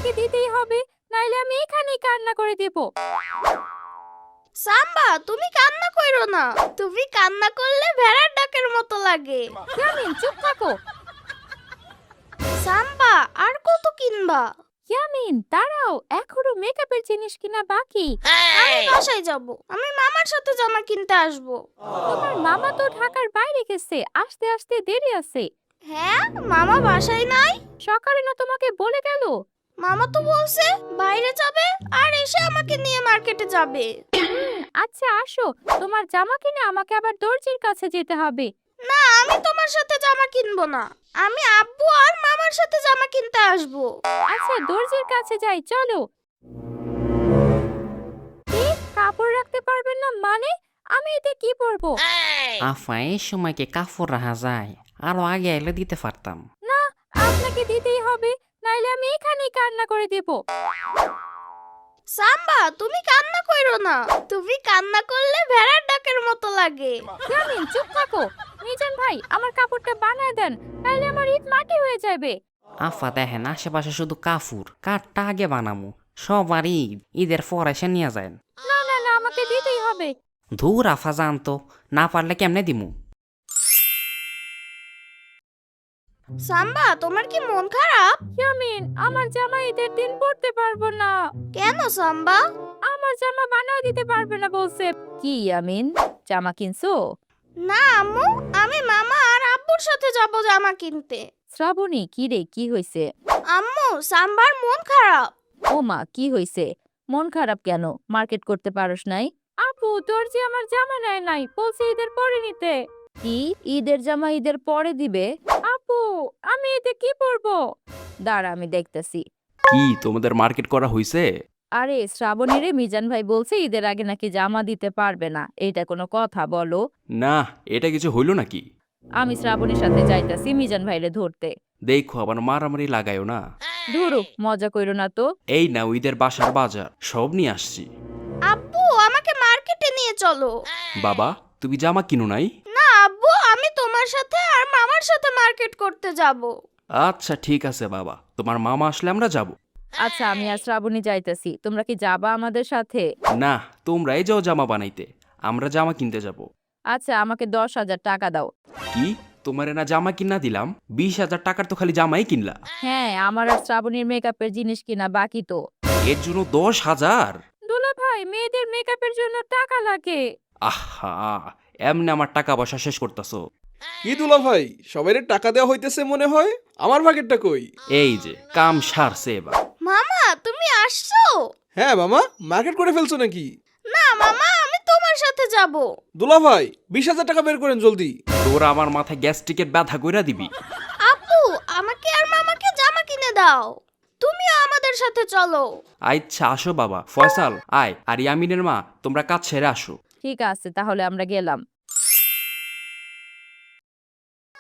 আমাকে দিতেই হবে, নাইলে আমি এখানেই কান্না করে দেব। সাম্বা, তুমি কান্না কইরো না। তুমি কান্না করলে ভেড়ার ডাকের মতো লাগে। ইয়ামিন চুপ থাকো। সাম্বা, আর কত কিনবা? ইয়ামিন দাঁড়াও, এখনো মেকআপের জিনিস কিনা বাকি। আমি বাসায় যাব। আমি মামার সাথে জামা কিনতে আসব। তোমার মামা তো ঢাকার বাইরে গেছে, আসতে আসতে দেরি আছে। হ্যাঁ, মামা বাসায় নাই। সকালে না তোমাকে বলে গেল। মামা তো বলছে বাইরে যাবে আর এসে আমাকে নিয়ে মার্কেটে যাবে। আচ্ছা আসো, তোমার জামা কিনে আমাকে আবার দর্জির কাছে যেতে হবে। না, আমি তোমার সাথে জামা কিনবো না। আমি আব্বু আর মামার সাথে জামা কিনতে আসব। আচ্ছা দর্জির কাছে যাই, চলো। কি, কাপড় রাখতে পারবেন না মানে? আমি এতে কি পরবো? আফা, এই সময় কি কাপড় রাখা যায়? আরো আগে এলে দিতে পারতাম। না, আপনাকে দিতেই হবে, নাইলে আমি এখানেই কান্না করে দেব। সাম্বা, তুমি কান্না কইরো না। তুমি কান্না করলে ভেড়ার ডাকের মতো লাগে। ইয়ামিন চুপ থাকো। মিজান ভাই, আমার কাপড়টা বানায় দেন, নাইলে আমার ইট মাটি হয়ে যাবে। আফা দেখেন, আশেপাশে শুধু কাপড়, কাঠটা আগে বানামু। সবার ঈদের পর এসে নিয়ে যায়। না না না, আমাকে দিতেই হবে। ধুর আফা, জানতো না পারলে কেমনে দিমু? সাম্বা, তোমার কি মন খারাপ? ইয়ামিন, আমার জামা ঈদের দিন পরতে পারবো না। কেন সাম্বা? আমার জামা বানায় দিতে পারবে না বলছে। কি ইয়ামিন, জামা কিনছো? না আম্মু, আমি মামা আর আব্বুর সাথে যাব জামা কিনতে। শ্রাবণী, কি রে, কি হইছে? আম্মু, সাম্বার মন খারাপ। ও মা, কি হইছে? মন খারাপ কেন? মার্কেট করতে পারোস নাই? আপু, দর্জি আমার জামা নেয় নাই, বলছে ঈদের পরে নিতে। কি, ঈদের জামা ঈদের পরে দিবে? আপু, আমি এতে কি পরবো? দাঁড়া, আমি দেখতেছি। কি তোমাদের মার্কেট করা হইছে? আরে শ্রাবণী রে, মিজান ভাই বলছে ঈদের আগে নাকি জামা দিতে পারবে না। এটা কোনো কথা বলো? না, এটা কিছু হইল নাকি? আমি শ্রাবণীর সাথে যাইতাছি মিজান ভাইরে ধরতে। দেখো আবার মারামারি লাগায়ও না। ধরো, মজা কইরো না তো। এই না, ঈদের বাসার বাজার সব নিয়ে আসছি। আব্বু, আমাকে মার্কেটে নিয়ে চলো। বাবা, তুমি জামা কিনো নাই? না আব্বু, আমি তোমার সাথে আর মামার সাথে মার্কেট করতে যাব। আচ্ছা ঠিক আছে বাবা, তোমার মামা আসলে আমরা যাব। আচ্ছা, আমি আর শ্রাবণী যাইতাছি, তোমরা কি যাবা আমাদের সাথে? না, তোমরাই যাও জামা বানাইতে, আমরা জামা কিনতে যাব। আচ্ছা, আমাকে 10,000 টাকা দাও। কি, তোমারে না জামা কিনা দিলাম? 20,000 টাকার তো খালি জামাই কিনলা। হ্যাঁ, আমার আর শ্রাবণীর মেকআপের জিনিস কিনা বাকি তো। এর জন্য 10,000? দুলা ভাই, মেয়েদের মেকআপের জন্য টাকা লাগে। আহা, এমনি আমার টাকা পয়সা শেষ করতেছো। কি দুলা ভাই, সবাইরে টাকা দেওয়া হইতেছে মনে হয়। আমার ভাগেরটা কই? এই যে কাম সারছে এবার। মামা, তুমি আসছো? হ্যাঁ মামা, মার্কেট করে ফেলছো নাকি? না মামা, আমি তোমার সাথে যাব। দুলা ভাই, 20,000 টাকা বের করেন জলদি। তোরা আমার মাথায় গ্যাস্ট্রিকের ব্যথা কইরা দিবি। আব্বু, আমাকে আর মামাকে জামা কিনে দাও। তুমিও আমাদের সাথে চলো। আচ্ছা আসো বাবা। ফয়সাল আয়, আর ইয়ামিনের মা, তোমরা কাজ ছেড়ে আসো। ঠিক আছে, তাহলে আমরা গেলাম।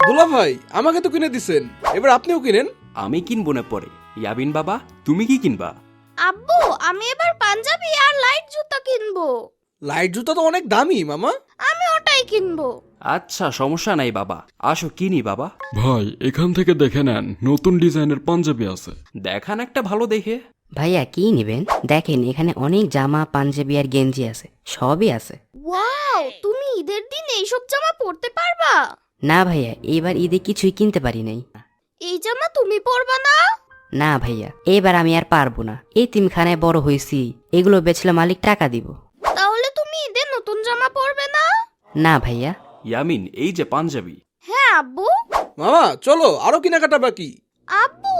দুলা ভাই, আমাকে তো কিনে দিছেন, এবার আপনিও কিনেন। আমি কিনবো না পরে। ইয়াবিন বাবা, তুমি কি কিনবা? আব্বু, আমি এবার পাঞ্জাবি আর লাইট জুতা কিনবো। লাইট জুতা তো অনেক দামি মামা। আমি ওটাই কিনবো। আচ্ছা সমস্যা নাই বাবা, আসো কিনি বাবা। ভাই, এখান থেকে দেখে নেন, নতুন ডিজাইনের পাঞ্জাবি আছে। দেখান একটা ভালো দেখে। ভাইয়া, কি নিবেন? দেখেন, এখানে অনেক জামা, পাঞ্জাবি আর গেঞ্জি আছে, সবই আছে। ওয়াও, তুমি ঈদের দিন এইসব জামা পরতে পারবা? না ভাইয়া, এবার ঈদে কিছুই কিনতে পারি নাই। এই জামা তুমি পরবা না? না ভাইয়া, এবার আমি আর পারবো না। এতিমখানায় বড় হয়েছি, এগুলো বেচলে মালিক টাকা দিব। তাহলে তুমি ঈদে নতুন জামা পরবে না? না ভাইয়া। ইয়ামিন, এই যে পাঞ্জাবি। হ্যাঁ আব্বু। মামা চলো, আরো কেনাকাটা বাকি। আব্বু,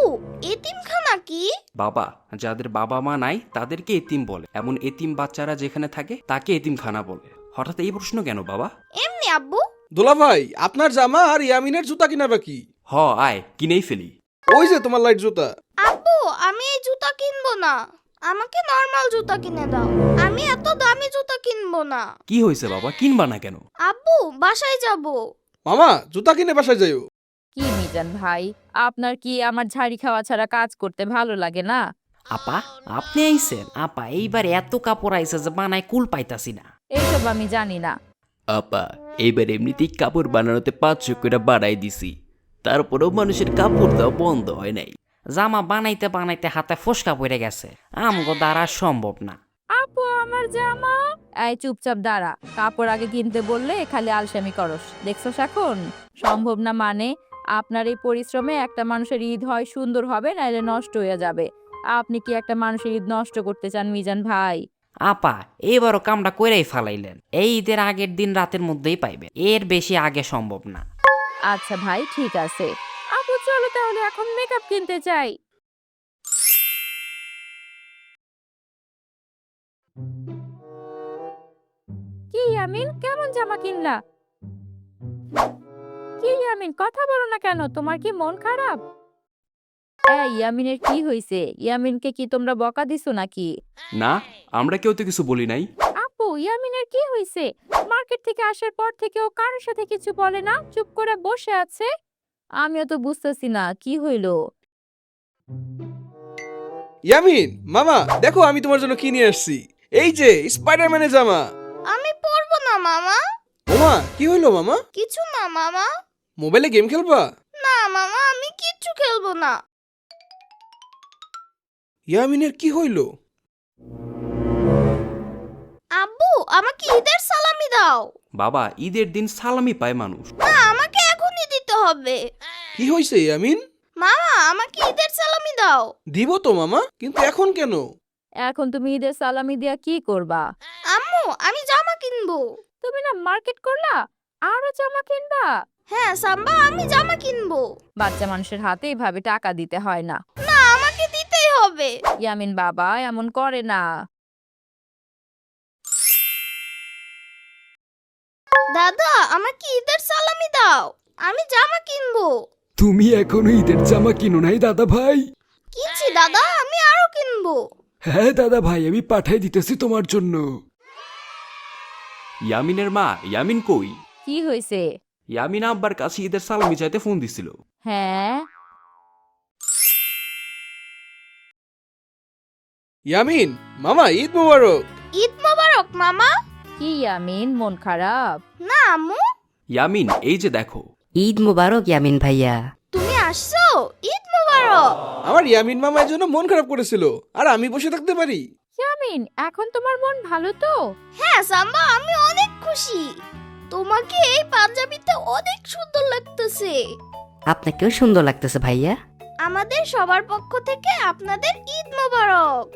এতিমখানা কি? বাবা, যাদের বাবা মা নাই তাদেরকে এতিম বলে, এমন এতিম বাচ্চারা যেখানে থাকে তাকে এতিমখানা বলে। হঠাৎ এই প্রশ্ন কেন বাবা? এমনি আব্বু। দুলা ভাই, আপনার জামা আর ইয়ামিনের জুতা কিনা বাকি। হ, আয় কিনেই ফেলি। ওই যে তোমার লাইট জুতা। আব্বু, আমি এই জুতা কিনবো না। আমাকে নরমাল জুতা কিনে দাও। আমি এত দামি জুতা কিনবো না। কি হয়েছে বাবা, কিনবা না কেন? আব্বু, বাসায় যাব। মামা, জুতা কিনে বাসায় যাইও। কি মিজান ভাই, আপনার কি আমার ঝাড়ি খাওয়া ছাড়া কাজ করতে ভালো লাগে না? আপা, আপনি আইছেন? আপা, এইবার এত কাপড় আইছে যে বানায় কুল পাইতাছি না। এইসব আমি জানি না। আপা, এইবার এমনিতেই কাপড় বানানোতে 500 করে বাড়াই দিছি, তারপরেও মানুষের কাপড় দেওয়া বন্ধ হয় নাই। জামা বানাইতে বানাইতে হাতে ফসকা পড়ে গেছে, আমগো দ্বারা সম্ভব না। আপু আমার জামা। এই চুপচাপ দাঁড়া, কাপড় আগে কিনতে বললে খালি আলসেমি করস। দেখছস এখন সম্ভব না মানে? আপনার এই পরিশ্রমে একটা মানুষের ঈদ হয় সুন্দর হবে, নাইলে নষ্ট হয়ে যাবে। আপনি কি একটা মানুষের ঈদ নষ্ট করতে চান মিজান ভাই? আপা এবারও কামটা করেই ফালাইলেন। এই ঈদের আগের দিন রাতের মধ্যেই পাইবেন, এর বেশি আগে সম্ভব না। আচ্ছা ভাই ঠিক আছে। আপু চলো তাহলে এখন মেকআপ কিনতে চাই। কি ইয়ামিন, কেমন জামা কিনলা? কি ইয়ামিন, কথা বলো না কেন? তোমার কি মন খারাপ? এই ইয়ামিনের কি হইছে? ইয়ামিনকে কি তোমরা বকা দিছো নাকি? না, আমরা কেউ তো কিছু বলি নাই। আপু ইয়ামিনের কি হইছে? মার্কেট থেকে আসার পর থেকে ও কারোর সাথে কিছু বলে না, চুপ করে বসে আছে। আমিও তো বুঝতেছি না কি হইলো। ইয়ামিন মামা দেখো আমি তোমার জন্য কি নিয়ে আসছি। এই যে স্পাইডারম্যানের জামা। আমি পরবো না মামা। ওমা কি হইলো মামা? কিছু না মামা। মোবাইলে গেম খেলবা? না মামা, আমি কিচ্ছু খেলবো না। ইয়ামিনের কি হইলো? আব্বু আমাকে ঈদের সালামি দাও। বাবা, ঈদের দিন সালামি পায় মানুষ। না, আমাকে এখনই দিতে হবে। কি হইছে ইয়ামিন? মামা আমাকে ঈদের সালামি দাও। দিব তো মামা, কিন্তু এখন কেন? এখন তুমি ঈদের সালামি দিয়া কি করবা? আম্মু আমি জামা কিনবো। তুমি না মার্কেট করলা, আরো জামা কিনবা? হ্যাঁ সাম্বা, আমি জামা কিনবো। বাচ্চা মানুষের হাতে এইভাবে টাকা দিতে হয় না। না, আমাকে দিতেই হবে। ইয়ামিন বাবা এমন করে না। দাদা আমাকে ঈদের সালামি দাও, আমি জামা কিনবো। তুমি এখনো ঈদের জামা কিনো নাই দাদা ভাই? কিনছি দাদা, আমি আরো কিনবো। হ্যাঁ দাদা ভাই, আমি পাঠাই দিতেছি তোমার জন্য। ইয়ামিনের মা, ইয়ামিন কই? কি হয়েছে? ইয়ামিন আব্বার কাছে ঈদের সালামি চাইতে ফোন দিছিল। হ্যাঁ ইয়ামিন মামা ঈদ মোবারক। ঈদ মোবারক মামা। কি ইয়ামিন মন খারাপ? না আম্মু। ইয়ামিন এই যে দেখো। ঈদ মুবারক ইয়ামিন ভাইয়া। তুমি আসছো? ঈদ মোবারক। আমার ইয়ামিন মামা এর জন্য মন খারাপ করেছিল, আর আমি বসে থাকতে পারি? ইয়ামিন এখন তোমার মন ভালো তো? হ্যাঁ সাম্বা, আমি অনেক খুশি। তোমাকে এই পাঞ্জাবিতে অনেক সুন্দর লাগতেছে। আপনাকেও সুন্দর লাগতেছে ভাইয়া। আমাদের সবার পক্ষ থেকে আপনাদের ঈদ মোবারক।